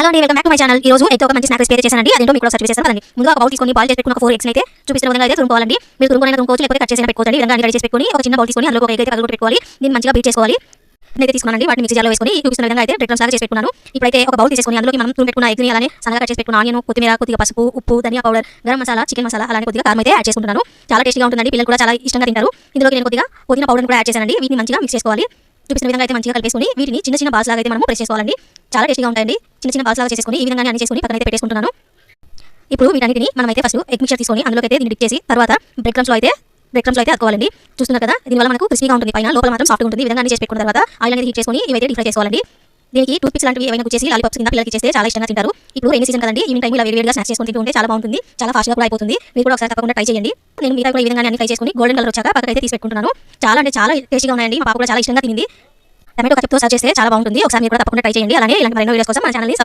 Hello అండి, welcome back to my channel. ఈ రోజు అయితే ఒక మంచి స్నాక్ రెసిపీ చేశానండి. అదేంటో మీకు సర్చ్ చేస్తాను. ముందుగా ఒక బౌల్ తీసుకొని బాయిల్ చేసి పెట్టుకున్న 4 ఎగ్స్ అయితే చూపిస్తున్న విధంగా అయితే తురుముకోవాలండి. మీరు తురుముకోవాలని తురుముకోవచ్చు, లేకపోతే కట్ చేసి పెట్టుకోవాలి. ఈ విధంగా రెడీ చేసి పెట్టుకొని ఒక చిన్న బౌల్ తీసుకొని అందులో ఒక ఎగ్ అయితే పగలగొట్టి పెట్టుకోవాలి. దీన్ని మంచిగా బీట్ చేసుకోవాలి. నేనైతే తీసుకున్నానండి, వాటిని మిక్సీ జార్లో వేసుకొని చూపిస్తున్న విధంగా అయితే బ్రెడ్ క్రమ్స్ లాగా చేసి పెట్టుకున్నాను. ఇప్పుడైతే ఒక బౌల్ తీసుకొని అందులోకి మనం తురుము పెట్టుకున్న ఎగ్ని అలానే సన్నగా కట్ చేసి పెట్టుకున్న ఆనియన్, కొత్తిమీర, కొద్దిగా పసుపు, ఉప్పు, ధనియా పౌడర్, గరం మసాలా, చికెన్ మసాలా అలానే కొద్దిగా కారం అయితే యాడ్ చేసుకుంటున్నాను. చాలా టేస్టీగా ఉంటుందండి, పిల్లలు కూడా చాలా ఇష్టంగా తింటారు. ఇందులోకి నేను కొద్దిగా పుదీనా పౌడర్ కూడా యాడ్ చేశానండి. వీటిని మంచిగా మిక్స్ చేసుకోవాలి. చూపిస్తున్న విధంగా అయితే మంచిగా కలిపేసుకొని వీటిని చిన్న చిన్న బాల్స్ లాగా అయితే మనం ప్రెస్ చేసుకోవాలండి. చాలా టేస్టీగా ఉంటాయండి. చిన్న చిన్న బాల్స్ లాగా చేసుకొని ఈ విధంగా అన్ని చేసుకొని పక్కన అయితే పెట్టేసుకుంటున్నాను. ఇప్పుడు వీటన్నిటిని మనం అయితే ఫస్ట్ ఎగ్ మిక్చర్ తీసుకొని అందులోకి అయితే దీన్ని డిప్ చేసి తర్వాత బ్రెడ్ క్రమ్స్ లో అయితే అతుకోవాలండి. చూస్తున్నారు కదా, దీనివల్ల మనకు క్రిస్పీగా ఉంటుంది, పైన లోపల మాత్రం సాఫ్ట్గా ఉంటుంది. ఈ విధంగా అన్ని చేసి పెట్టుకున్న తర్వాత ఆయిల్ అనేది హీట్ చేసుకొని ఇవైతే డీప్ ఫ్రై చేసుకోవాలండి. దీనికి టూత్ పిక్స్ లాంటివి ఏమైనా చేసి లాలీపాప్స్ కింద పిల్లలకి చేస్తే చాలా ఇష్టంగా తింటారు. ఇప్పుడు రైనీ సీజన్ కదండి, ఈవినింగ్ టైం ఇలా వేడిగా స్నాక్స్ చేసుకొని తింటూ ఉంటే చాలా బాగుంటుంది. చాలా ఫాస్ట్గా కూడా అయిపోతుంది. మీరు కూడా ఒకసారి తప్పకుండా ట్రై చేయండి. నేను మిగతా కూడా ఈ విధంగా అన్ని ఫ్రై చేసుకొని గోల్డెన్ కలర్ వచ్చాక పక్కన అయితే తీసి పెట్టుకుంటున్నాను. చాలా అంటే చాలా టేస్టీగా ఉన్నాయండి. మా పాప కూడా చాలా ఇష్టంగా తింది. టమాటో కచప్తో సర్వ్ చేస్తే చాలా బాగుంటుంది. ఒకసారి మీరు కూడా తప్పకుండా ట్రై చేయండి. అలానే ఇలాంటి మరెన్నో వీడియోస్ కోసం మన ఛానల్ని